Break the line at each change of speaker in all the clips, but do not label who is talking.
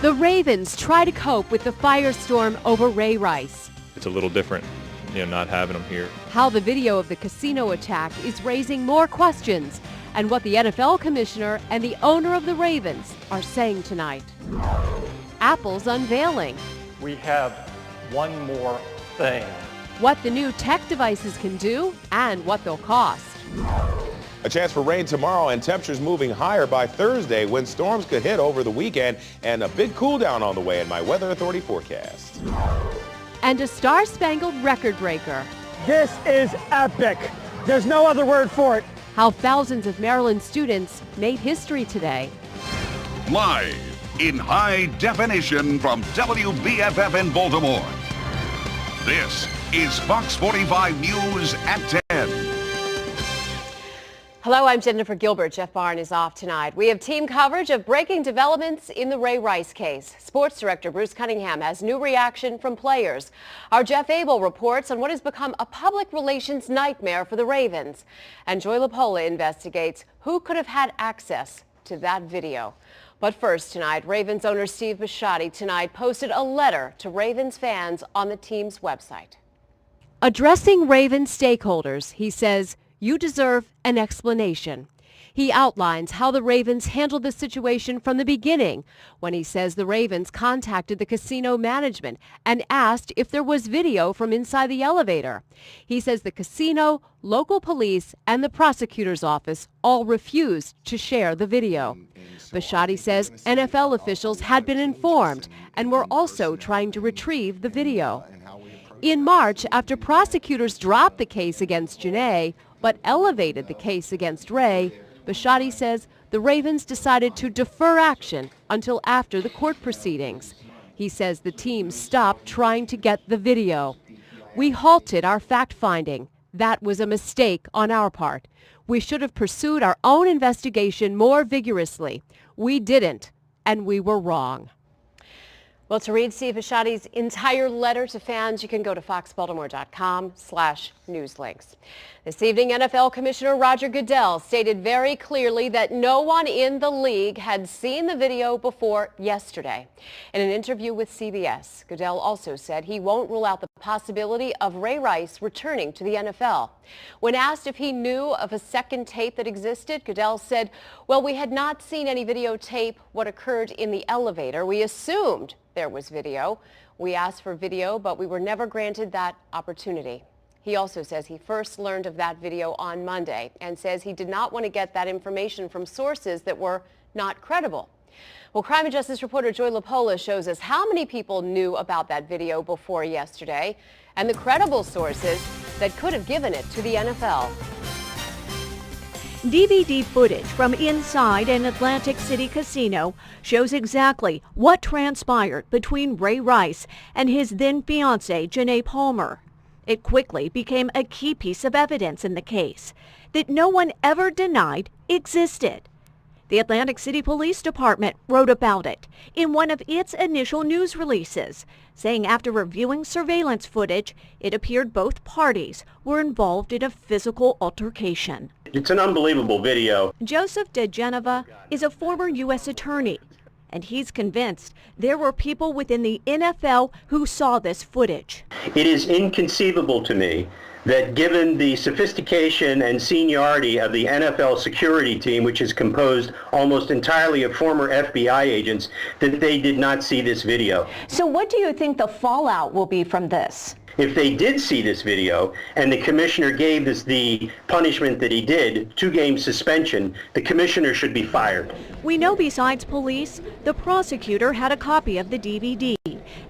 The Ravens try to cope with the firestorm over Ray Rice.
It's a little different, not having him here.
How the video of the casino attack is raising more questions, and what the NFL commissioner and the owner of the Ravens are saying tonight. Apple's unveiling.
We have one more thing.
What the new tech devices can do and what they'll cost.
A chance for rain tomorrow and temperatures moving higher by Thursday when storms could hit over the weekend, and a big cool down on the way in my Weather Authority forecast.
And a star-spangled record breaker.
This is epic. There's no other word for it.
How thousands of Maryland students made history today.
Live in high definition from WBFF in Baltimore. This is Fox 45 News at 10.
Hello, I'm Jennifer Gilbert. Jeff Barn is off tonight. We have team coverage of breaking developments in the Ray Rice case. Sports director Bruce Cunningham has new reaction from players. Our Jeff Abel reports on what has become a public relations nightmare for the Ravens. And Joy LaPola investigates who could have had access to that video. But first tonight, Ravens owner Steve Bisciotti tonight posted a letter to Ravens fans on the team's website. Addressing Ravens stakeholders, he says, "You deserve an explanation." He outlines how the Ravens handled the situation from the beginning when he says the Ravens contacted the casino management and asked if there was video from inside the elevator. He says the casino, local police, and the prosecutor's office all refused to share the video. Bisciotti says NFL officials had been informed and were also trying to retrieve the video. In March, after prosecutors dropped the case against Janae, but elevated the case against Ray, Bisciotti says the Ravens decided to defer action until after the court proceedings. He says the team stopped trying to get the video. "We halted our fact-finding. That was a mistake on our part. We should have pursued our own investigation more vigorously. We didn't, and we were wrong." Well, to read Steve Bisciotti's entire letter to fans, you can go to foxbaltimore.com/newslinks. This evening, NFL Commissioner Roger Goodell stated very clearly that no one in the league had seen the video before yesterday. In an interview with CBS, Goodell also said he won't rule out the possibility of Ray Rice returning to the NFL. When asked if he knew of a second tape that existed, Goodell said, "Well, we had not seen any videotape what occurred in the elevator. We assumed there was video. We asked for video, but we were never granted that opportunity." He also says he first learned of that video on Monday and says he did not want to get that information from sources that were not credible. Well, Crime and Justice reporter Joy LaPola shows us how many people knew about that video before yesterday and the credible sources that could have given it to the NFL.
DVD footage from inside an Atlantic City casino shows exactly what transpired between Ray Rice and his then-fiancée, Janae Palmer. It quickly became a key piece of evidence in the case that no one ever denied existed. The Atlantic City Police Department wrote about it in one of its initial news releases, saying after reviewing surveillance footage, it appeared both parties were involved in a physical altercation.
It's an unbelievable video.
Joseph DeGeneva is a former U.S. attorney, and he's convinced there were people within the NFL who saw this footage.
It is inconceivable to me that given the sophistication and seniority of the NFL security team, which is composed almost entirely of former FBI agents, that they did not see this video.
So what do you think the fallout will be from this?
If they did see this video and the commissioner gave this the punishment that he did, 2-game suspension, the commissioner should be fired.
We know besides police, the prosecutor had a copy of the DVD,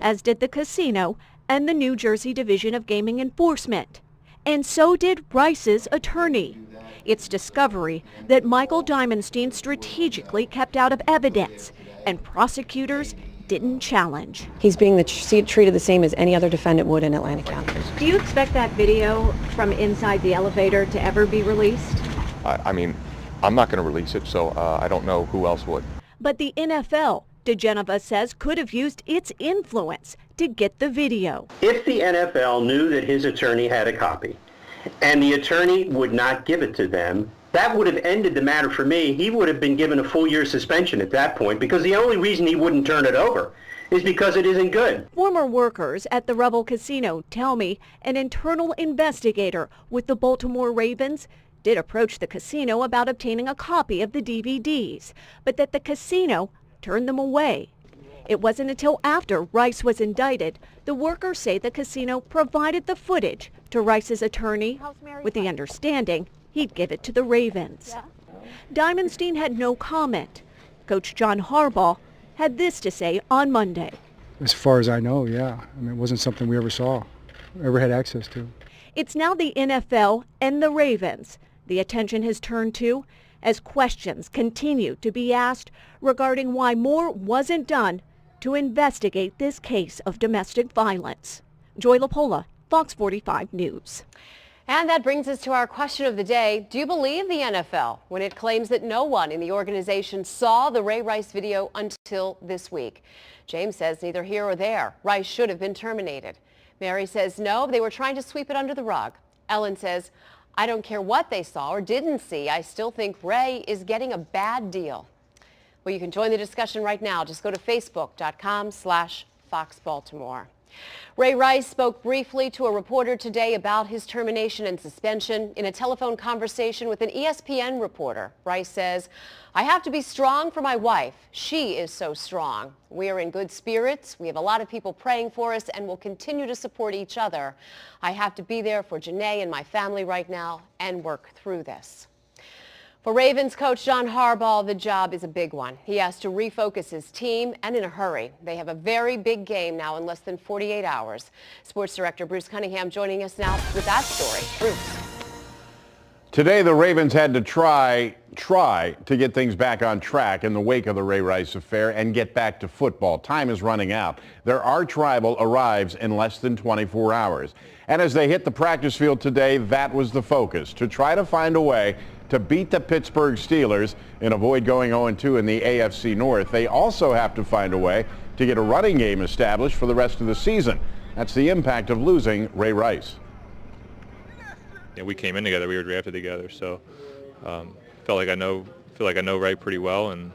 as did the casino and the New Jersey Division of Gaming Enforcement. And so did Rice's attorney. It's discovery that Michael Diamonstein strategically kept out of evidence, and prosecutors didn't challenge.
He's being treated the same as any other defendant would in Atlantic County.
Do you expect that video from inside the elevator to ever be released?
I mean, I'm not going to release it, so I don't know who else would.
But the NFL, DeGeneva says, could have used its influence to get the video.
If the NFL knew that his attorney had a copy and the attorney would not give it to them, that would have ended the matter for me. He would have been given a full year suspension at that point, because the only reason he wouldn't turn it over is because it isn't good.
Former workers at the Revel Casino tell me an internal investigator with the Baltimore Ravens did approach the casino about obtaining a copy of the DVDs, but that the casino turned them away. It wasn't until after Rice was indicted the workers say the casino provided the footage to Rice's attorney with the understanding he'd give it to the Ravens. Diamondstein had no comment. Coach John Harbaugh had this to say on Monday.
As far as I know, yeah. I mean, it wasn't something we ever saw, ever had access to.
It's now the NFL and the Ravens the attention has turned to as questions continue to be asked regarding why more wasn't done to investigate this case of domestic violence. Joy LaPola, Fox 45 News.
And that brings us to our question of the day. Do you believe the NFL when it claims that no one in the organization saw the Ray Rice video until this week? James says neither here or there. Rice should have been terminated. Mary says no, they were trying to sweep it under the rug. Ellen says, I don't care what they saw or didn't see. I still think Ray is getting a bad deal. Well, you can join the discussion right now. Just go to facebook.com/FoxBaltimore. Ray Rice spoke briefly to a reporter today about his termination and suspension. In a telephone conversation with an ESPN reporter, Rice says, I have to be strong for my wife. She is so strong. We are in good spirits. We have a lot of people praying for us and will continue to support each other. I have to be there for Janae and my family right now and work through this. For Ravens coach John Harbaugh, the job is a big one. He has to refocus his team and in a hurry. They have a very big game now in less than 48 hours. Sports director Bruce Cunningham joining us now with that story. Bruce.
Today, the Ravens had to try to get things back on track in the wake of the Ray Rice affair and get back to football. Time is running out. Their arch rival arrives in less than 24 hours. And as they hit the practice field today, that was the focus, to try to find a way to beat the Pittsburgh Steelers and avoid going 0-2 in the AFC North. They also have to find a way to get a running game established for the rest of the season. That's the impact of losing Ray Rice.
Yeah, we came in together. We were drafted together, so feel like I know Ray pretty well. And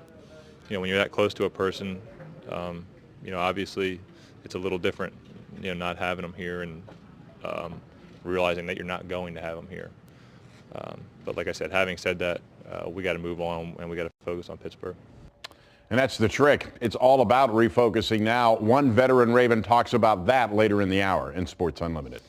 when you're that close to a person, obviously it's a little different. Not having him here and realizing that you're not going to have him here. But like I said, having said that, we got to move on and we got to focus on Pittsburgh.
And that's the trick. It's all about refocusing now. One veteran Raven talks about that later in the hour in Sports Unlimited.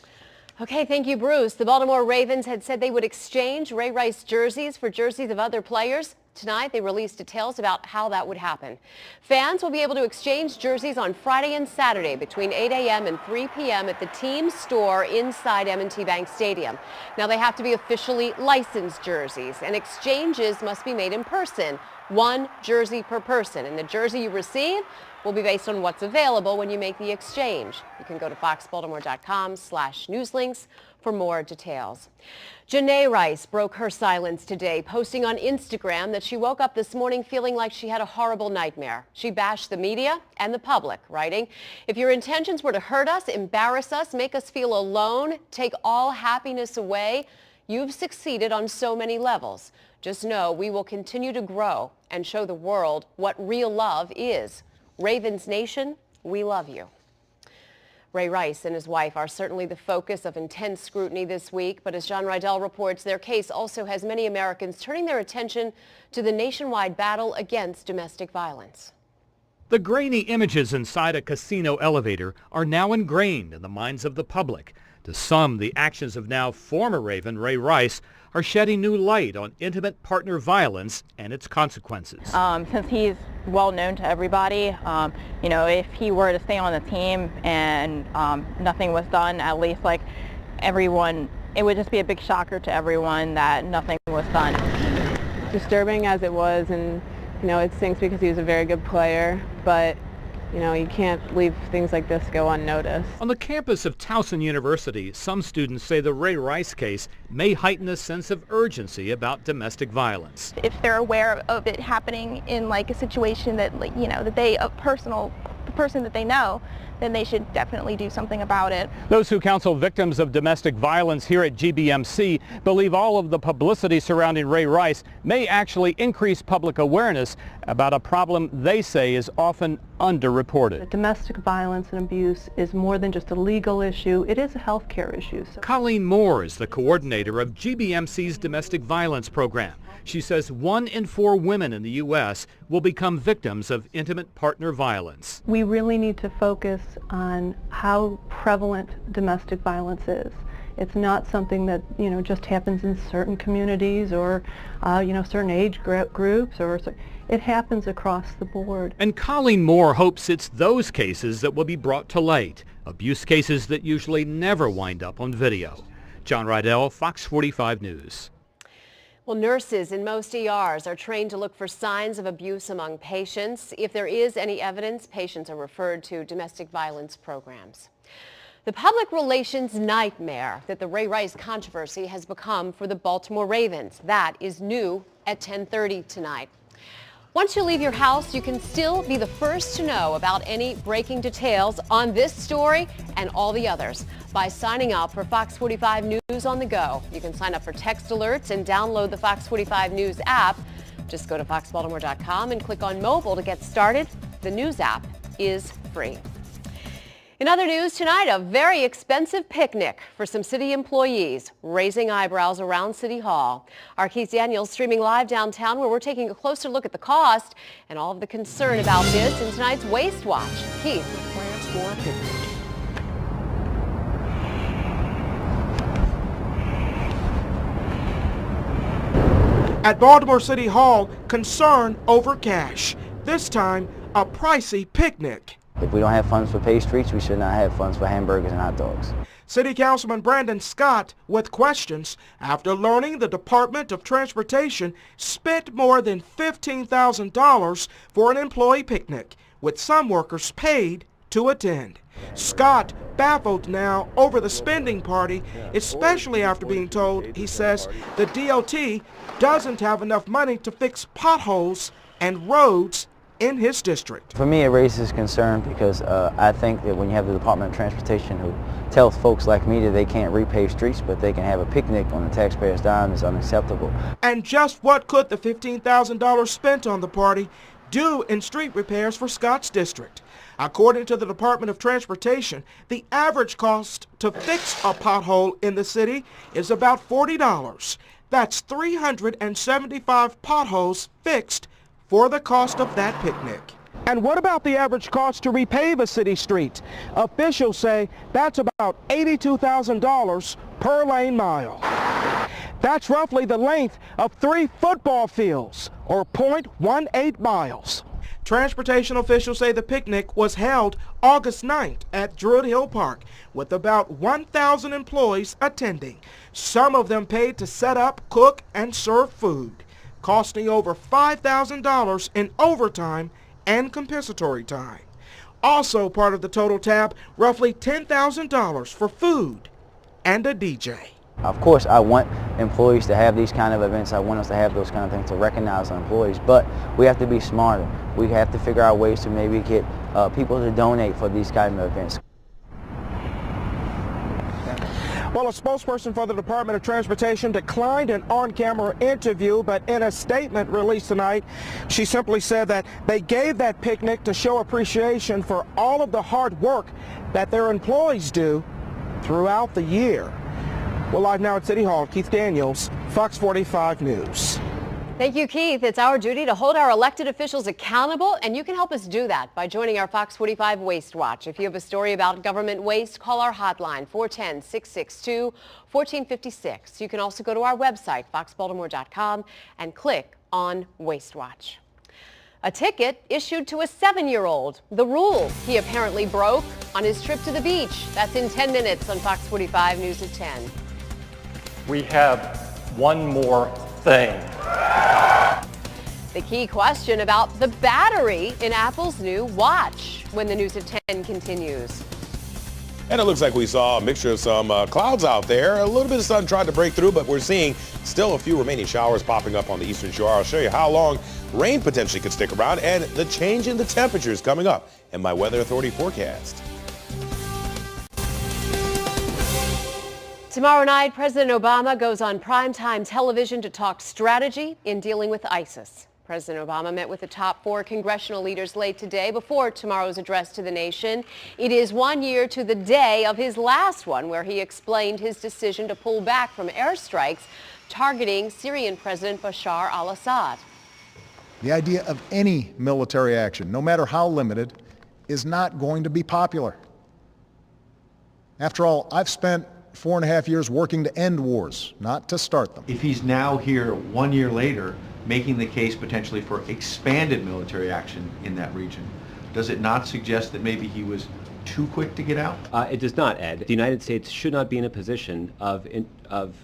Okay, thank you, Bruce. The Baltimore Ravens had said they would exchange Ray Rice jerseys for jerseys of other players. Tonight, they released details about how that would happen. Fans will be able to exchange jerseys on Friday and Saturday between 8 a.m. and 3 p.m. at the team store inside M&T Bank Stadium. Now, they have to be officially licensed jerseys, and exchanges must be made in person, one jersey per person. And the jersey you receive will be based on what's available when you make the exchange. You can go to foxbaltimore.com/newslinks for more details. Janae Rice broke her silence today, posting on Instagram that she woke up this morning feeling like she had a horrible nightmare. She bashed the media and the public, writing, if your intentions were to hurt us, embarrass us, make us feel alone, take all happiness away, you've succeeded on so many levels. Just know we will continue to grow and show the world what real love is. Ravens Nation, we love you. Ray Rice and his wife are certainly the focus of intense scrutiny this week, but as John Rydell reports, their case also has many Americans turning their attention to the nationwide battle against domestic violence.
The grainy images inside a casino elevator are now ingrained in the minds of the public. To some, the actions of now former Raven Ray Rice are shedding new light on intimate partner violence and its consequences.
Since he's well known to everybody, if he were to stay on the team and nothing was done, at least everyone, it would just be a big shocker to everyone that nothing was done.
Disturbing as it was, and it stinks because he was a very good player, but you can't leave things like this go unnoticed.
On the campus of Towson University, some students say the Ray Rice case may heighten a sense of urgency about domestic violence.
If they're aware of it happening in a situation that, that they, the person that they know,
then they should definitely do something about it.
Those who counsel victims of domestic violence here at GBMC believe all of the publicity surrounding Ray Rice may actually increase public awareness about a problem they say is often underreported.
Domestic violence and abuse is more than just a legal issue, it is a health care issue.
Colleen Moore is the coordinator of GBMC's domestic violence program. She says 1 in 4 women in the U.S. will become victims of intimate partner violence.
We really need to focus on how prevalent domestic violence is. It's not something that, just happens in certain communities or, certain age groups, or it happens across the board.
And Colleen Moore hopes it's those cases that will be brought to light, abuse cases that usually never wind up on video. John Rydell, Fox 45 News.
Well, nurses in most ERs are trained to look for signs of abuse among patients. If there is any evidence, patients are referred to domestic violence programs. The public relations nightmare that the Ray Rice controversy has become for the Baltimore Ravens. That is new at 10:30 tonight. Once you leave your house, you can still be the first to know about any breaking details on this story and all the others by signing up for Fox 45 News on the go. You can sign up for text alerts and download the Fox 45 News app. Just go to foxbaltimore.com and click on mobile to get started. The news app is free. In other news tonight, a very expensive picnic for some city employees, raising eyebrows around City Hall. Our Keith Daniels streaming live downtown, where we're taking a closer look at the cost and all of the concern about this in tonight's Waste Watch. Keith, plans for a picnic.
At Baltimore City Hall, concern over cash. This time, a pricey picnic.
If we don't have funds for paved streets, we should not have funds for hamburgers and hot dogs.
City Councilman Brandon Scott with questions after learning the Department of Transportation spent more than $15,000 for an employee picnic, with some workers paid to attend. Scott baffled now over the spending party, especially after being told, he says, the DOT doesn't have enough money to fix potholes and roads in his district.
For me, it raises concern because I think that when you have the Department of Transportation who tells folks like me that they can't repave streets, but they can have a picnic on the taxpayer's dime, is unacceptable.
And just what could the $15,000 spent on the party do in street repairs for Scott's district? According to the Department of Transportation, the average cost to fix a pothole in the city is about $40. That's 375 potholes fixed for the cost of that picnic. And what about the average cost to repave a city street? Officials say that's about $82,000 per lane mile. That's roughly the length of 3 football fields, or 0.18 miles. Transportation officials say the picnic was held August 9th at Druid Hill Park, with about 1,000 employees attending. Some of them paid to set up, cook, and serve food, costing over $5,000 in overtime and compensatory time. Also part of the total tab, roughly $10,000 for food and a DJ.
Of course, I want employees to have these kind of events. I want us to have those kind of things to recognize our employees, but we have to be smarter. We have to figure out ways to maybe get people to donate for these kind of events.
Well, a spokesperson for the Department of Transportation declined an on-camera interview, but in a statement released tonight, she simply said that they gave that picnic to show appreciation for all of the hard work that their employees do throughout the year. Well, live now at City Hall, Keith Daniels, Fox 45 News.
Thank you, Keith. It's our duty to hold our elected officials accountable, and you can help us do that by joining our Fox 45 Waste Watch. If you have a story about government waste, call our hotline, 410-662-1456. You can also go to our website, foxbaltimore.com, and click on Waste Watch. A ticket issued to a 7-year-old. The rule he apparently broke on his trip to the beach. That's in 10 minutes on Fox 45 News at 10.
We have one more thing.
The key question about the battery in Apple's new watch when the News at 10 continues.
And it looks like we saw a mixture of some clouds out there. A little bit of sun tried to break through, but we're seeing still a few remaining showers popping up on the eastern shore. I'll show you how long rain potentially could stick around and the change in the temperatures coming up in my Weather Authority forecast.
Tomorrow night, President Obama goes on primetime television to talk strategy in dealing with ISIS. President Obama met with the top 4 congressional leaders late today before tomorrow's address to the nation. It is 1 year to the day of his last one, where he explained his decision to pull back from airstrikes targeting Syrian President Bashar al-Assad.
The idea of any military action, no matter how limited, is not going to be popular. After all, I've spent 4.5 years working to end wars, not to start them.
If he's now here 1 year later making the case potentially for expanded military action in that region, does it not suggest that maybe he was too quick to get out?
It does not, Ed. The United States should not be in a position of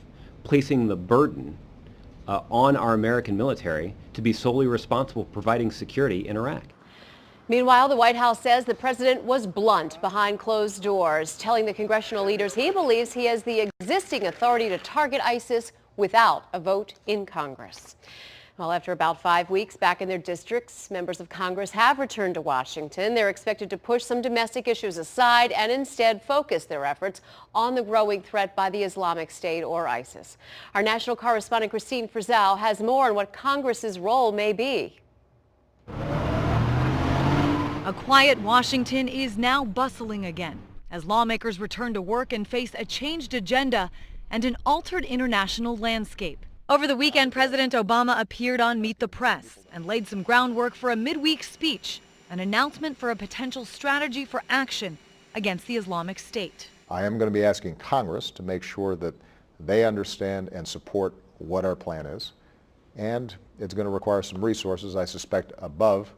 placing the burden on our American military to be solely responsible for providing security in Iraq.
Meanwhile, the White House says the president was blunt behind closed doors, telling the congressional leaders he believes he has the existing authority to target ISIS without a vote in Congress. Well, after about 5 weeks back in their districts, members of Congress have returned to Washington. They're expected to push some domestic issues aside and instead focus their efforts on the growing threat by the Islamic State or ISIS. Our national correspondent Christine Frizzell has more on what Congress's role may be.
A quiet Washington is now bustling again as lawmakers return to work and face a changed agenda and an altered international landscape. Over the weekend, President Obama appeared on Meet the Press and laid some groundwork for a midweek speech, an announcement for a potential strategy for action against the Islamic State.
I am going to be asking Congress to make sure that they understand and support what our plan is, and it's going to require some resources, I suspect, above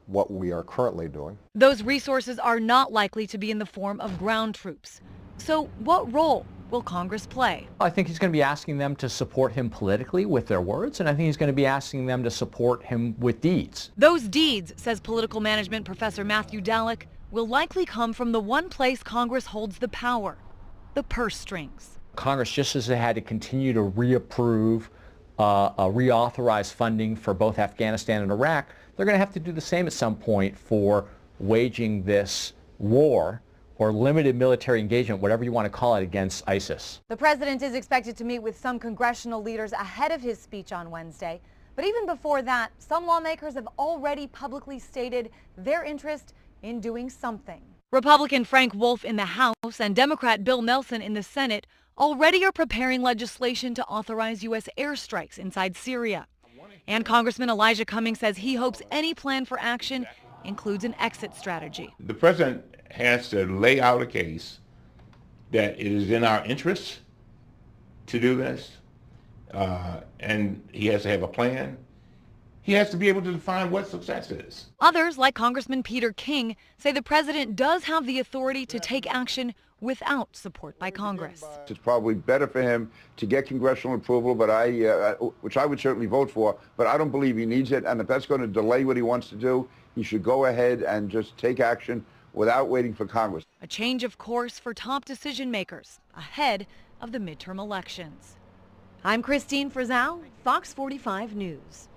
what we are currently doing.
Those resources are not likely to be in the form of ground troops. So what role will Congress play?
I think he's going to be asking them to support him politically with their words, and I think he's going to be asking them to support him with deeds.
Those deeds, says political management professor Matthew Dallek, will likely come from the one place Congress holds the power, the purse strings.
Congress, just as they had to continue to reapprove, reauthorize funding for both Afghanistan and Iraq, they're going to have to do the same at some point for waging this war or limited military engagement, whatever you want to call it, against ISIS.
The president is expected to meet with some congressional leaders ahead of his speech on Wednesday. But even before that, some lawmakers have already publicly stated their interest in doing something.
Republican Frank Wolf in the House and Democrat Bill Nelson in the Senate already are preparing legislation to authorize U.S. airstrikes inside Syria. And Congressman Elijah Cummings says he hopes any plan for action includes an exit strategy.
The president has to lay out a case that it is in our interests to do this, and he has to have a plan. He has to be able to define what success is.
Others, like Congressman Peter King, say the president does have the authority to take action without support by Congress.
It's probably better for him to get congressional approval, but which I would certainly vote for, but I don't believe he needs it, and if that's going to delay what he wants to do, he should go ahead and just take action without waiting for Congress.
A change of course for top decision makers ahead of the midterm elections. I'm Christine Frizzell, Fox 45 News.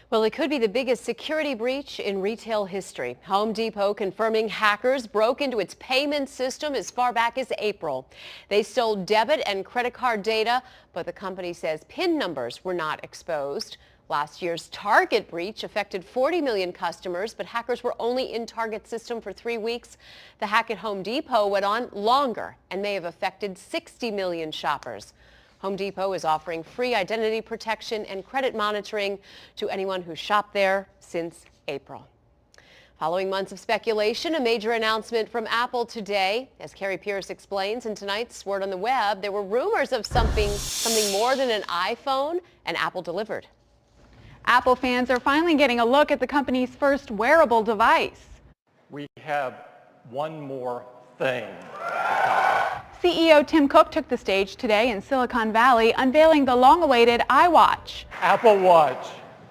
Well, it could be the biggest security breach in retail history. Home Depot confirming hackers broke into its payment system as far back as April. They stole debit and credit card data, but the company says PIN numbers were not exposed. Last year's Target breach affected 40 million customers, but hackers were only in Target's system for 3 weeks. The hack at Home Depot went on longer and may have affected 60 million shoppers. Home Depot is offering free identity protection and credit monitoring to anyone who shopped there since April. Following months of speculation, a major announcement from Apple today. As Carrie Pierce explains in tonight's Word on the Web, there were rumors of something more than an iPhone, and Apple delivered.
Apple fans are finally getting a look at the company's first wearable device.
We have one more thing.
CEO Tim Cook took the stage today in Silicon Valley, unveiling the long-awaited iWatch.
Apple Watch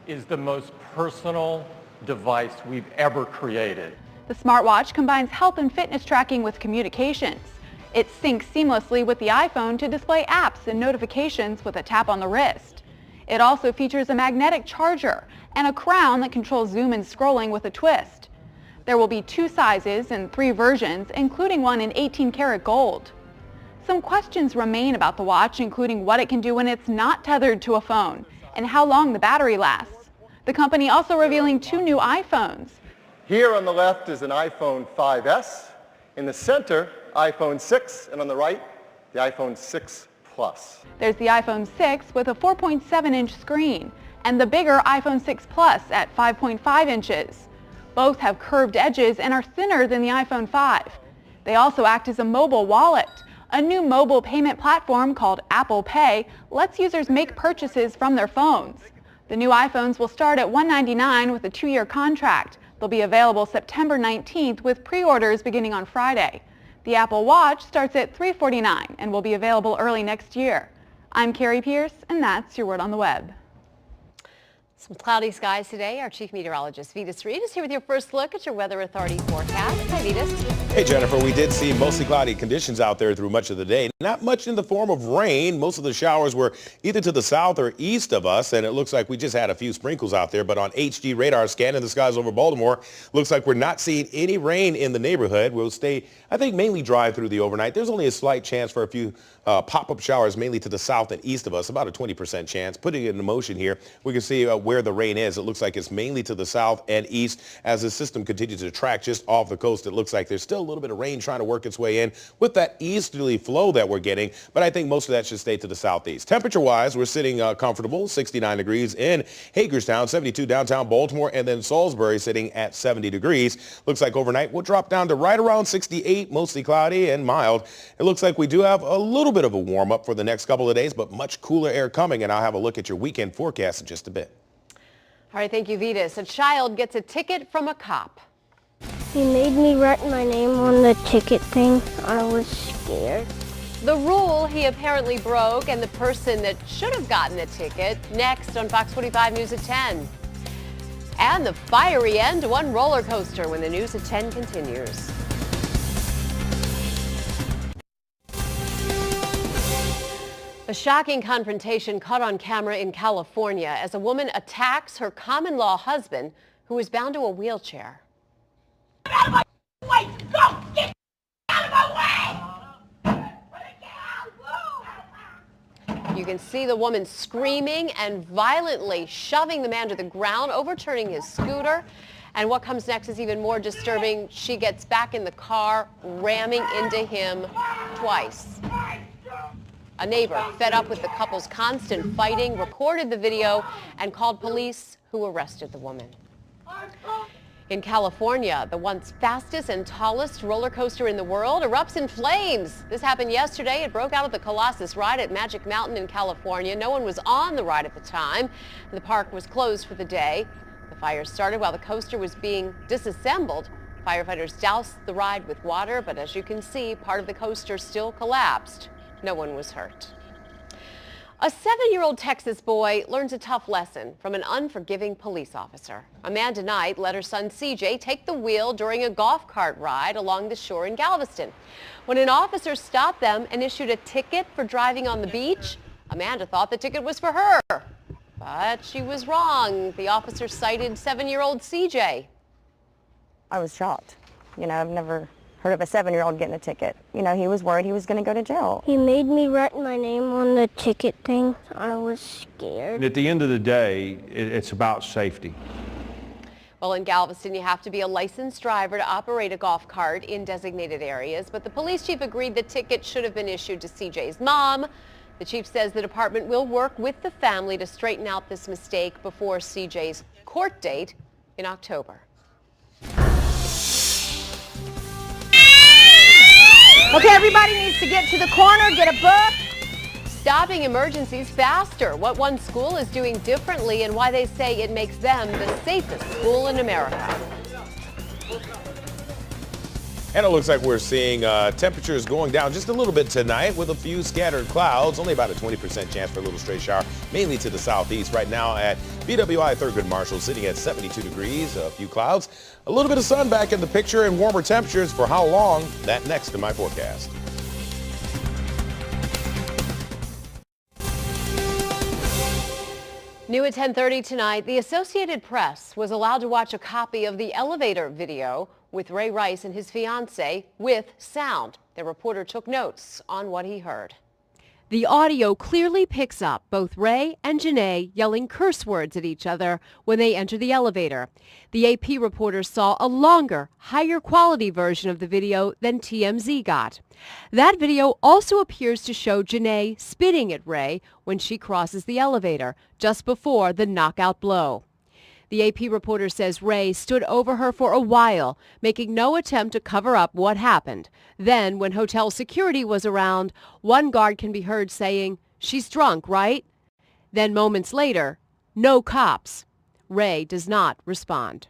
is the most personal device we've ever created.
The smartwatch combines health and fitness tracking with communications. It syncs seamlessly with the iPhone to display apps and notifications with a tap on the wrist. It also features a magnetic charger and a crown that controls zoom and scrolling with a twist. There will be 2 sizes and 3 versions, including one in 18 karat gold. some questions remain about the watch, including what it can do when it's not tethered to a phone and how long the battery lasts. The company also revealing 2 new iPhones.
Here on the left is an iPhone 5S, in the center iPhone 6, and on the right the iPhone 6 Plus.
There's the iPhone 6 with a 4.7-inch screen and the bigger iPhone 6 Plus at 5.5 inches. Both have curved edges and are thinner than the iPhone 5. They also act as a mobile wallet. A new mobile payment platform called Apple Pay lets users make purchases from their phones. The new iPhones will start at $199 with a 2-year contract. They'll be available September 19th with pre-orders beginning on Friday. The Apple Watch starts at $349 and will be available early next year. I'm Carrie Pierce, and that's your Word on the Web.
Some cloudy skies today. Our chief meteorologist, Vitas Reed, is here with your first look at your Weather Authority forecast. Hi, Vitas.
Hey, Jennifer. We did see mostly cloudy conditions out there through much of the day. Not much in the form of rain. Most of the showers were either to the south or east of us, and it looks like we just had a few sprinkles out there. But on HG radar scanning the skies over Baltimore, looks like we're not seeing any rain in the neighborhood. We'll stay, I think, mainly dry through the overnight. There's only a slight chance for a few pop-up showers, mainly to the south and east of us, about a 20% chance. Putting it into motion here, we can see where the rain is. It looks like it's mainly to the south and east as the system continues to track just off the coast. It looks like there's still a little bit of rain trying to work its way in with that easterly flow that we're getting, but I think most of that should stay to the southeast. Temperature-wise, we're sitting comfortable, 69 degrees in Hagerstown, 72 downtown Baltimore, and then Salisbury sitting at 70 degrees. Looks like overnight we'll drop down to right around 68, mostly cloudy and mild. It looks like we do have a little bit of a warm-up for the next couple of days, but much cooler air coming, and I'll have a look at your weekend forecast in just a bit.
All right, thank you, Vitas. A child gets a ticket from a cop.
He made me write my name on the ticket thing. I was scared.
The rule he apparently broke, and the person that should have gotten the ticket. Next on Fox 45 News at 10. And the fiery end to one roller coaster when the News at 10 continues. A shocking confrontation caught on camera in California as a woman attacks her common-law husband who is bound to a wheelchair.
Get out of my way! Go! Get out of my way!
You can see the woman screaming and violently shoving the man to the ground, overturning his scooter. And what comes next is even more disturbing. She gets back in the car, ramming into him twice. A neighbor, fed up with the couple's constant fighting, recorded the video and called police, who arrested the woman. In California, the once fastest and tallest roller coaster in the world erupts in flames. This happened yesterday. It broke out of the Colossus ride at Magic Mountain in California. No one was on the ride at the time. The park was closed for the day. The fire started while the coaster was being disassembled. Firefighters doused the ride with water, but as you can see, part of the coaster still collapsed. No one was hurt. A 7-year-old Texas boy learns a tough lesson from an unforgiving police officer. Amanda Knight let her son CJ take the wheel during a golf cart ride along the shore in Galveston. When an officer stopped them and issued a ticket for driving on the beach, Amanda thought the ticket was for her. But she was wrong. The officer cited 7-year-old CJ.
I was shocked. You know, I've never heard of a 7-year-old getting a ticket. You know, he was worried he was going to go to jail.
He made me write my name on the ticket thing. I was scared.
And at the end of the day, it's about safety.
Well, in Galveston, you have to be a licensed driver to operate a golf cart in designated areas, but the police chief agreed the ticket should have been issued to CJ's mom. The chief says the department will work with the family to straighten out this mistake before CJ's court date in October.
Okay, everybody needs to get to the corner, get a book.
Stopping emergencies faster, what one school is doing differently and why they say it makes them the safest school in America.
And it looks like we're seeing temperatures going down just a little bit tonight with a few scattered clouds. Only about a 20% chance for a little stray shower, mainly to the southeast. Right now at BWI Thurgood Marshall, sitting at 72 degrees, a few clouds. A little bit of sun back in the picture and warmer temperatures. For how long? That next in my forecast.
New at 10:30 tonight, the Associated Press was allowed to watch a copy of the elevator video with Ray Rice and his fiancée with sound. The reporter took notes on what he heard. The audio clearly picks up both Ray and Janae yelling curse words at each other when they enter the elevator. The AP reporter saw a longer, higher quality version of the video than TMZ got. That video also appears to show Janae spitting at Ray when she crosses the elevator, just before the knockout blow. The AP reporter says Ray stood over her for a while, making no attempt to cover up what happened. Then, when hotel security was around, one guard can be heard saying, "She's drunk, right?" Then moments later, "No cops." Ray does not respond.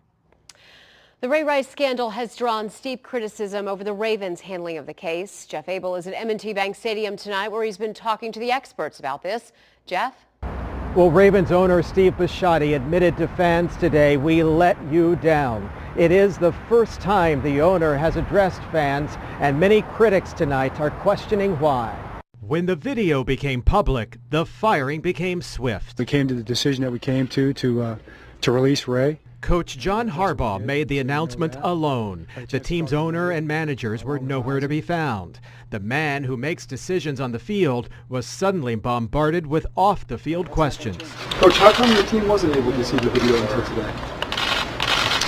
The Ray Rice scandal has drawn steep criticism over the Ravens' handling of the case. Jeff Abel is at M&T Bank Stadium tonight, where he's been talking to the experts about this. Jeff?
Well, Ravens owner Steve Bisciotti admitted to fans today, "We let you down." It is the first time the owner has addressed fans, and many critics tonight are questioning why.
When the video became public, the firing became swift.
We came to the decision that we came to release Ray.
Coach John Harbaugh made the announcement alone. The team's owner and managers were nowhere to be found. The man who makes decisions on the field was suddenly bombarded with off-the-field questions.
Coach, how come the team wasn't able to see the video until today?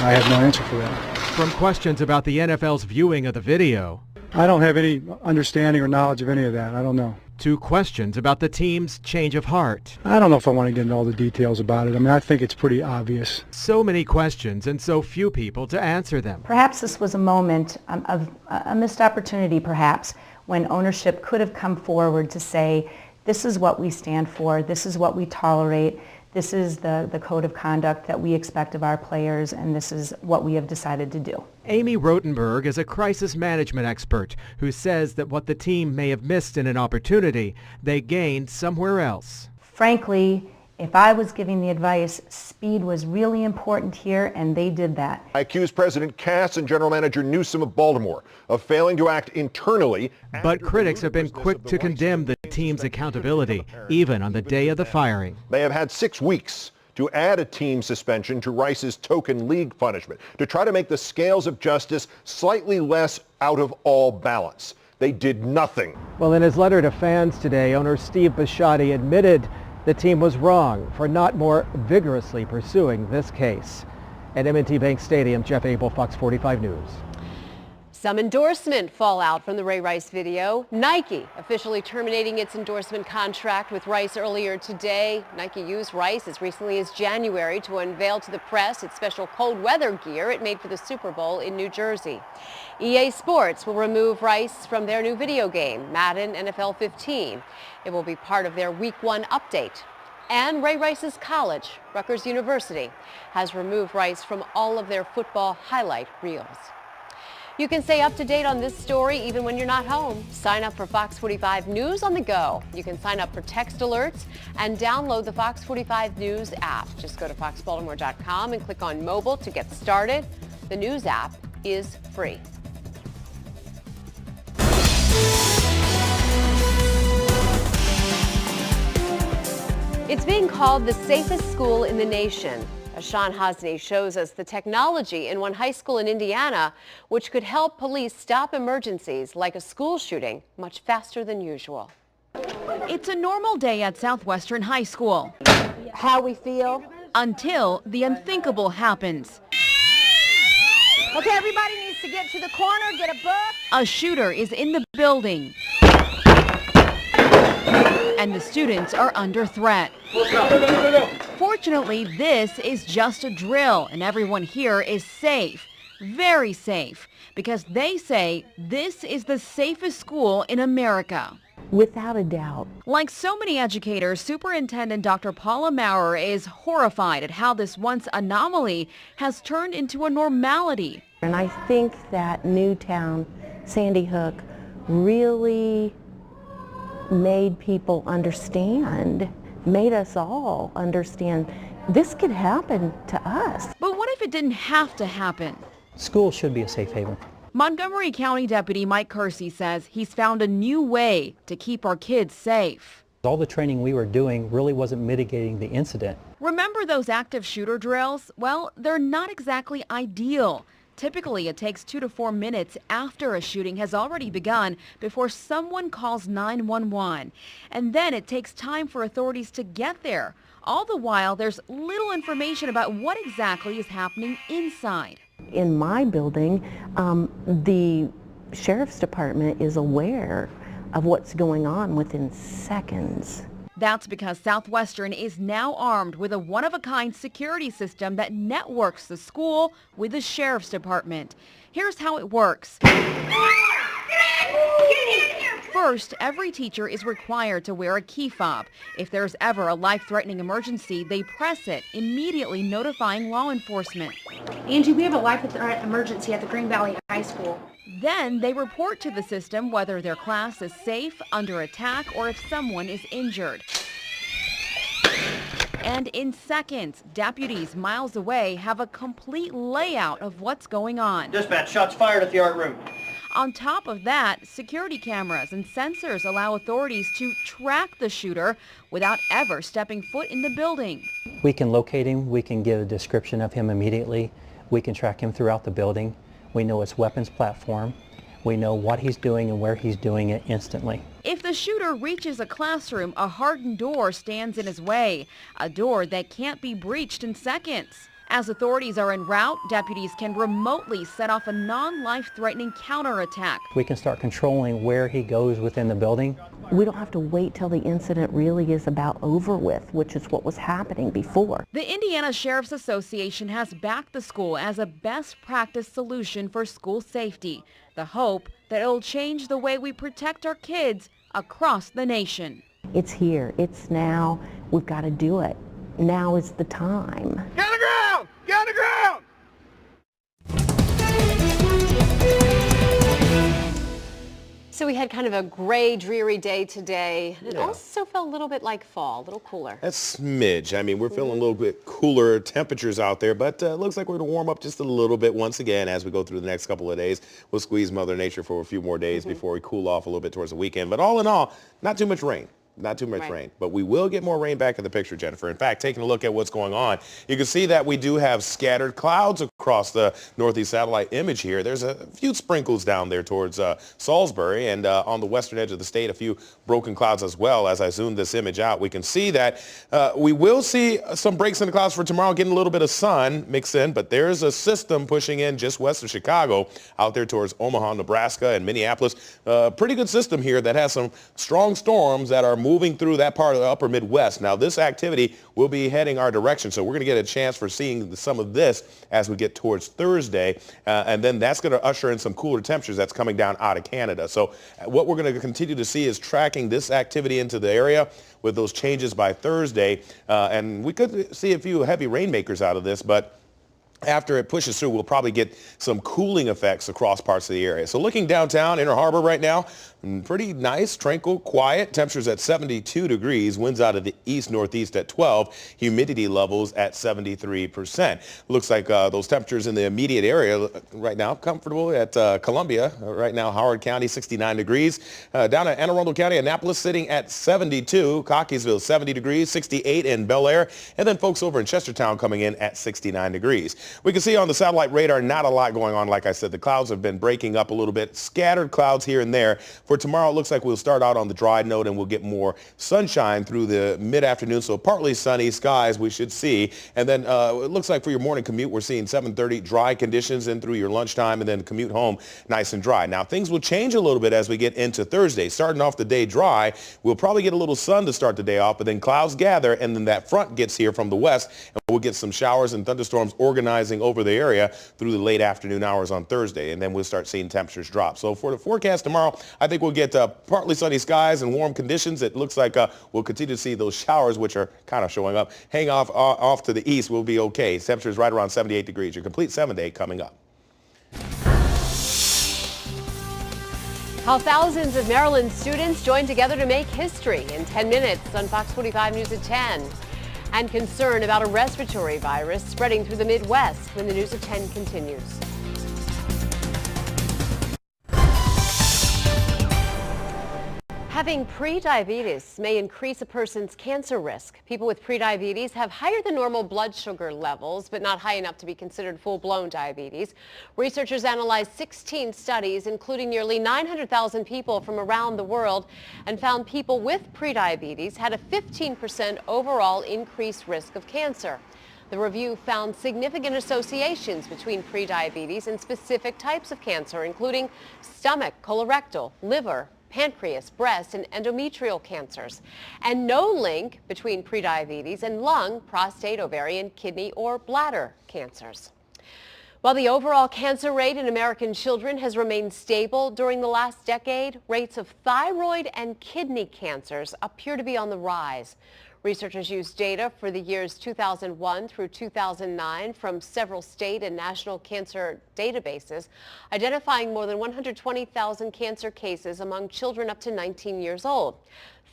I have no answer for that.
From questions about the NFL's viewing of the video,
I don't have any understanding or knowledge of any of that. I don't know.
to questions about the team's change of heart.
I don't know if I want to get into all the details about it. I mean, I think it's pretty obvious.
So many questions and so few people to answer them.
Perhaps this was a moment of a missed opportunity, perhaps, when ownership could have come forward to say, this is what we stand for, this is what we tolerate, this is the code of conduct that we expect of our players, and this is what we have decided to do.
Amy Rotenberg is a crisis management expert who says that what the team may have missed in an opportunity, they gained somewhere else.
Frankly, if I was giving the advice, speed was really important here, and they did that.
I accuse President Cass and General Manager Newsom of Baltimore of failing to act internally.
But critics have been quick to condemn the team's accountability, even on the day of the firing.
They have had 6 weeks to add a team suspension to Rice's token league punishment, to try to make the scales of justice slightly less out of all balance. They did nothing.
Well, in his letter to fans today, owner Steve Bisciotti admitted the team was wrong for not more vigorously pursuing this case. At M&T Bank Stadium, Jeff Abel, Fox 45 News.
Some endorsement fallout from the Ray Rice video. Nike officially terminating its endorsement contract with Rice earlier today. Nike used Rice as recently as January to unveil to the press its special cold weather gear it made for the Super Bowl in New Jersey. EA Sports will remove Rice from their new video game, Madden NFL 15. It will be part of their Week 1 update. And Ray Rice's college, Rutgers University, has removed Rice from all of their football highlight reels. You can stay up to date on this story even when you're not home. Sign up for Fox 45 News on the go. You can sign up for text alerts and download the Fox 45 News app. Just go to foxbaltimore.com and click on mobile to get started. The news app is free. It's being called the safest school in the nation. Sean Hosney shows us the technology in one high school in Indiana, which could help police stop emergencies like a school shooting much faster than usual.
It's a normal day at Southwestern High School.
How we feel?
Until the unthinkable happens.
Okay, everybody needs to get to the corner, get a book.
A shooter is in the building. And the students are under threat. Fortunately, this is just a drill, and everyone here is safe, very safe, because they say this is the safest school in America.
Without a doubt.
Like so many educators, Superintendent Dr. Paula Maurer is horrified at how this once anomaly has turned into a normality.
And I think that Newtown, Sandy Hook, really made people understand, made us all understand this could happen to us.
But what if it didn't have to happen?
School should be a safe haven.
Montgomery County Deputy Mike Kersey says he's found a new way to keep our kids safe.
All the training we were doing really wasn't mitigating the incident.
Remember those active shooter drills? Well, they're not exactly ideal. Typically, it takes 2 to 4 minutes after a shooting has already begun before someone calls 911. And then it takes time for authorities to get there. All the while, there's little information about what exactly is happening inside.
In my building, the sheriff's department is aware of what's going on within seconds.
That's because Southwestern is now armed with a one-of-a-kind security system that networks the school with the sheriff's department. Here's how it works. First, every teacher is required to wear a key fob. If there's ever a life-threatening emergency, they press it, immediately notifying law enforcement.
Angie, we have a life-threatening emergency at the Green Valley High School.
Then they report to the system whether their class is safe, under attack, or if someone is injured. And in seconds, deputies miles away have a complete layout of what's going on.
Dispatch, shots fired at the art room.
On top of that, security cameras and sensors allow authorities to track the shooter without ever stepping foot in the building.
We can locate him, we can give a description of him immediately, we can track him throughout the building. We know his weapons platform, we know what he's doing and where he's doing it instantly.
If the shooter reaches a classroom, a hardened door stands in his way, a door that can't be breached in seconds. As authorities are en route, deputies can remotely set off a non-life-threatening counterattack.
We can start controlling where he goes within the building.
We don't have to wait till the incident really is about over with, which is what was happening before.
The Indiana Sheriff's Association has backed the school as a best practice solution for school safety. The hope that it'll change the way we protect our kids across the nation.
It's here, it's now, we've got to do it. Now is the time.
Get on the ground! Get on the ground!
So we had kind of a gray, dreary day today. It also felt a little bit like fall, a little cooler.
A smidge. I mean, we're feeling a little bit cooler temperatures out there, but it looks like we're going to warm up just a little bit once again as we go through the next couple of days. We'll squeeze Mother Nature for a few more days before we cool off a little bit towards the weekend. But all in all, not too much rain. Not too much rain, but we will get more rain back in the picture, Jennifer. In fact, taking a look at what's going on, you can see that we do have scattered clouds across the northeast satellite image here. There's a few sprinkles down there towards Salisbury, and on the western edge of the state, a few broken clouds as well. As I zoom this image out, we can see that we will see some breaks in the clouds for tomorrow, getting a little bit of sun mixed in, but there's a system pushing in just west of Chicago out there towards Omaha, Nebraska, and Minneapolis. Pretty good system here that has some strong storms that are moving through that part of the upper Midwest. Now, this activity will be heading our direction, so we're going to get a chance for seeing some of this as we get towards Thursday, and then that's going to usher in some cooler temperatures that's coming down out of Canada. So what we're going to continue to see is tracking this activity into the area with those changes by Thursday, and we could see a few heavy rainmakers out of this, but after it pushes through, we'll probably get some cooling effects across parts of the area. So looking downtown, Inner Harbor right now, pretty nice, tranquil, quiet. Temperatures at 72 degrees, winds out of the east-northeast at 12, humidity levels at 73%. Looks like those temperatures in the immediate area right now, comfortable at Columbia. Right now, Howard County, 69 degrees. Down at Anne Arundel County, Annapolis sitting at 72. Cockeysville, 70 degrees, 68 in Bel Air. And then folks over in Chestertown coming in at 69 degrees. We can see on the satellite radar, not a lot going on. Like I said, the clouds have been breaking up a little bit. Scattered clouds here and there. For tomorrow, it looks like we'll start out on the dry note and we'll get more sunshine through the mid-afternoon. So partly sunny skies we should see. And then it looks like for your morning commute, we're seeing 7:30 dry conditions in through your lunchtime and then commute home nice and dry. Now, things will change a little bit as we get into Thursday. Starting off the day dry, we'll probably get a little sun to start the day off, but then clouds gather and then that front gets here from the west and we'll get some showers and thunderstorms organizing over the area through the late afternoon hours on Thursday, and then we'll start seeing temperatures drop. So for the forecast tomorrow, I think we'll get partly sunny skies and warm conditions. It looks like we'll continue to see those showers, which are kind of showing up. Hang off to the east, we'll be okay. Temperatures right around 78 degrees. Your complete 7-day coming up.
How thousands of Maryland students join together to make history in 10 minutes on Fox 45 News at 10. And concern about a respiratory virus spreading through the Midwest when the News at 10 continues. Having prediabetes may increase a person's cancer risk. People with prediabetes have higher than normal blood sugar levels, but not high enough to be considered full-blown diabetes. Researchers analyzed 16 studies, including nearly 900,000 people from around the world, and found people with prediabetes had a 15% overall increased risk of cancer. The review found significant associations between prediabetes and specific types of cancer, including stomach, colorectal, liver, pancreas, breast, and endometrial cancers, and no link between prediabetes and lung, prostate, ovarian, kidney, or bladder cancers. While the overall cancer rate in American children has remained stable during the last decade, rates of thyroid and kidney cancers appear to be on the rise. Researchers used data for the years 2001 through 2009 from several state and national cancer databases, identifying more than 120,000 cancer cases among children up to 19 years old.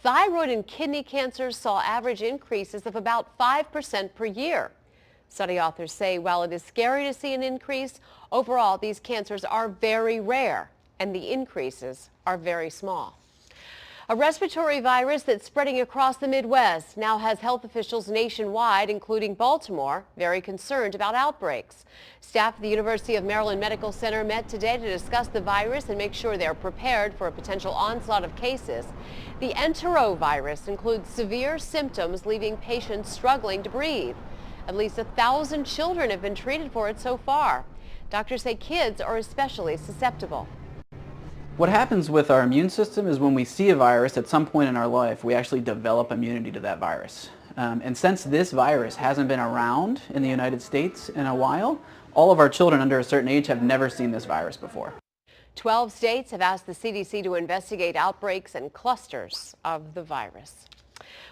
Thyroid and kidney cancers saw average increases of about 5% per year. Study authors say while it is scary to see an increase, overall these cancers are very rare and the increases are very small. A respiratory virus that's spreading across the Midwest now has health officials nationwide, including Baltimore, very concerned about outbreaks. Staff at the University of Maryland Medical Center met today to discuss the virus and make sure they're prepared for a potential onslaught of cases. The enterovirus includes severe symptoms, leaving patients struggling to breathe. At least 1,000 children have been treated for it so far. Doctors say kids are especially susceptible.
What happens with our immune system is when we see a virus at some point in our life, we actually develop immunity to that virus. And since this virus hasn't been around in the United States in a while, all of our children under a certain age have never seen this virus before.
12 states have asked the CDC to investigate outbreaks and clusters of the virus.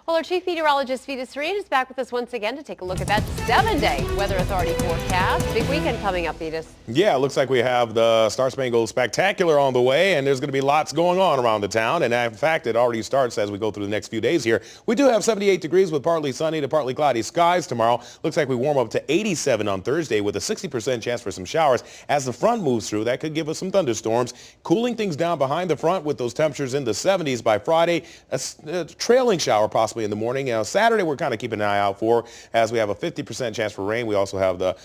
Well, our chief meteorologist, Vitas Reed, is back with us once again to take a look at that 7-day Weather Authority forecast. Big weekend coming up, Vitas.
Yeah, it looks like we have the Star Spangled Spectacular on the way, and there's going to be lots going on around the town. And in fact, it already starts as we go through the next few days here. We do have 78 degrees with partly sunny to partly cloudy skies tomorrow. Looks like we warm up to 87 on Thursday with a 60% chance for some showers. As the front moves through, that could give us some thunderstorms. Cooling things down behind the front with those temperatures in the 70s by Friday. A trailing shower possibly in the morning. Saturday we're kind of keeping an eye out for as we have a 50% chance for rain. We also have the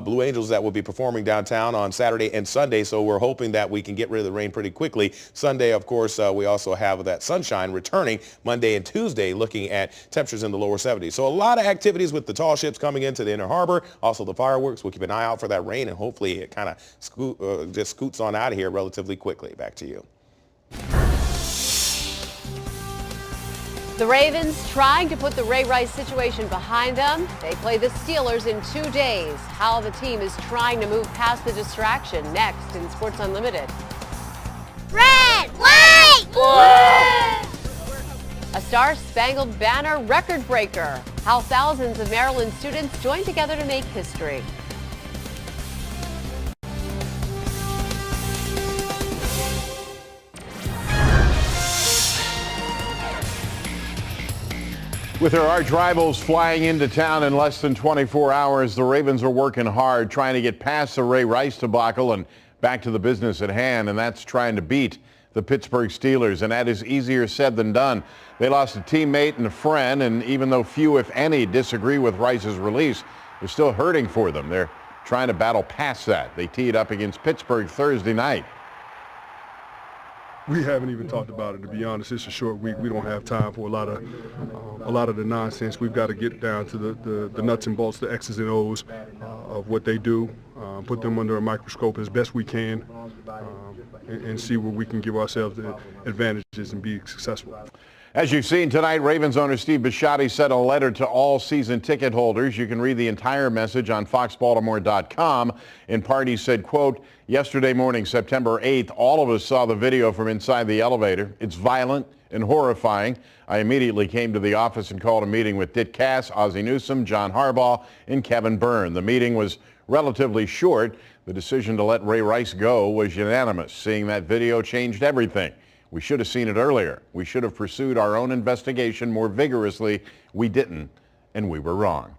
Blue Angels that will be performing downtown on Saturday and Sunday, so we're hoping that we can get rid of the rain pretty quickly. Sunday, of course, we also have that sunshine returning Monday and Tuesday, looking at temperatures in the lower 70s. So a lot of activities with the tall ships coming into the Inner Harbor, also the fireworks. We'll keep an eye out for that rain, and hopefully it kind of just scoots on out of here relatively quickly. Back to you.
The Ravens trying to put the Ray Rice situation behind them. They play the Steelers in 2 days. How the team is trying to move past the distraction next in Sports Unlimited.
Red, white, blue!
A Star-Spangled Banner record breaker. How thousands of Maryland students joined together to make history.
With their arch rivals flying into town in less than 24 hours, the Ravens are working hard trying to get past the Ray Rice debacle and back to the business at hand, and that's trying to beat the Pittsburgh Steelers, and that is easier said than done. They lost a teammate and a friend, and even though few, if any, disagree with Rice's release, they're still hurting for them. They're trying to battle past that. They teed up against Pittsburgh Thursday night.
We haven't even talked about it, to be honest. It's a short week. We don't have time for a lot of the nonsense. We've got to get down to the nuts and bolts, the X's and O's of what they do, put them under a microscope as best we can, and see where we can give ourselves the advantages and be successful.
As you've seen tonight, Ravens owner Steve Bisciotti sent a letter to all season ticket holders. You can read the entire message on foxbaltimore.com. In part, he said, quote, "Yesterday morning, September 8th, all of us saw the video from inside the elevator. It's violent and horrifying. I immediately came to the office and called a meeting with Dick Cass, Ozzie Newsome, John Harbaugh, and Kevin Byrne. The meeting was relatively short. The decision to let Ray Rice go was unanimous. Seeing that video changed everything. We should have seen it earlier. We should have pursued our own investigation more vigorously. We didn't, and we were wrong."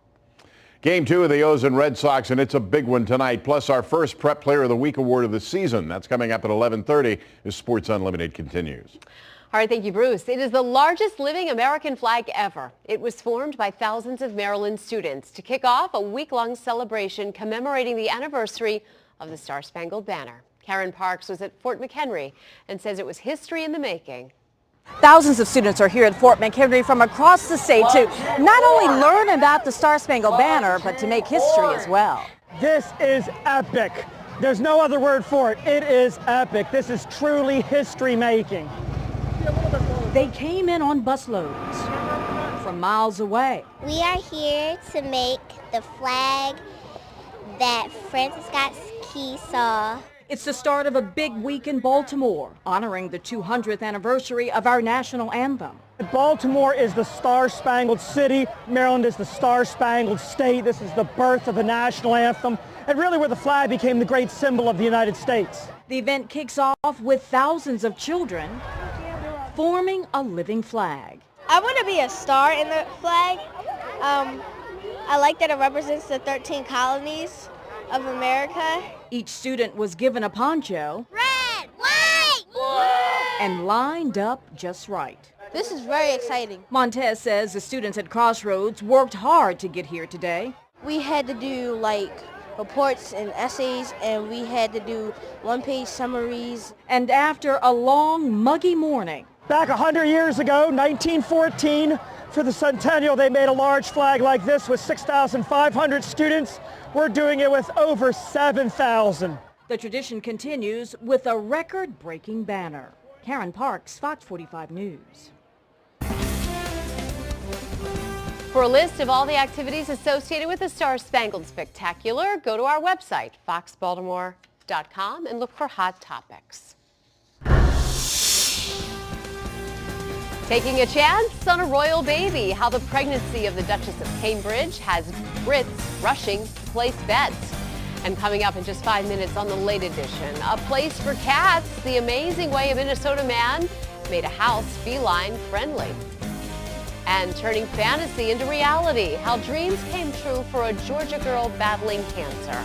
Game 2 of the O's and Red Sox, and it's a big one tonight, plus our first Prep Player of the Week award of the season. That's coming up at 11:30 as Sports Unlimited continues.
All right, thank you, Bruce. It is the largest living American flag ever. It was formed by thousands of Maryland students to kick off a week-long celebration commemorating the anniversary of the Star-Spangled Banner. Karen Parks was at Fort McHenry and says it was history in the making.
Thousands of students are here at Fort McHenry from across the state to not only learn about the Star-Spangled Banner, but to make history as well.
This is epic. There's no other word for it. It is epic. This is truly history making.
They came in on busloads from miles away.
We are here to make the flag that Francis Scott Key saw.
It's the start of a big week in Baltimore, honoring the 200th anniversary of our national anthem.
Baltimore is the Star-Spangled City. Maryland is the Star-Spangled State. This is the birth of the national anthem, and really where the flag became the great symbol of the United States.
The event kicks off with thousands of children forming a living flag.
I want to be a star in the flag. I like that it represents the 13 colonies of America.
Each student was given a poncho.
Red, white, blue!
And lined up just right.
This is very exciting.
Montez says the students at Crossroads worked hard to get here today.
We had to do reports and essays, and we had to do one-page summaries.
And after a long, muggy morning.
Back 100 years ago, 1914, for the centennial, they made a large flag like this with 6,500 students. We're doing it with over 7,000.
The tradition continues with a record-breaking banner. Karen Parks, Fox 45 News.
For a list of all the activities associated with the Star-Spangled Spectacular, go to our website, foxbaltimore.com, and look for Hot Topics. Taking a chance on a royal baby, how the pregnancy of the Duchess of Cambridge has Brits rushing to place bets. And coming up in just 5 minutes on the late edition, a place for cats, the amazing way a Minnesota man made a house feline friendly. And turning fantasy into reality, how dreams came true for a Georgia girl battling cancer.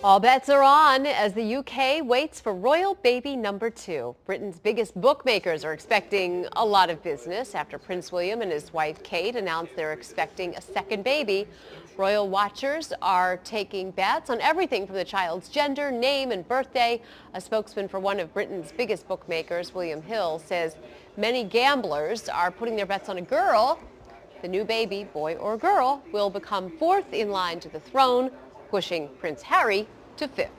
All bets are on as the UK waits for royal baby number 2. Britain's biggest bookmakers are expecting a lot of business after Prince William and his wife Kate announced they're expecting a second baby. Royal watchers are taking bets on everything from the child's gender, name, and birthday. A spokesman for one of Britain's biggest bookmakers, William Hill, says many gamblers are putting their bets on a girl. The new baby, boy or girl, will become 4th in line to the throne, pushing Prince Harry to 5th.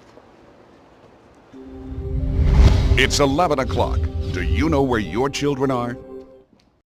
It's 11 o'clock. Do you know where your children are?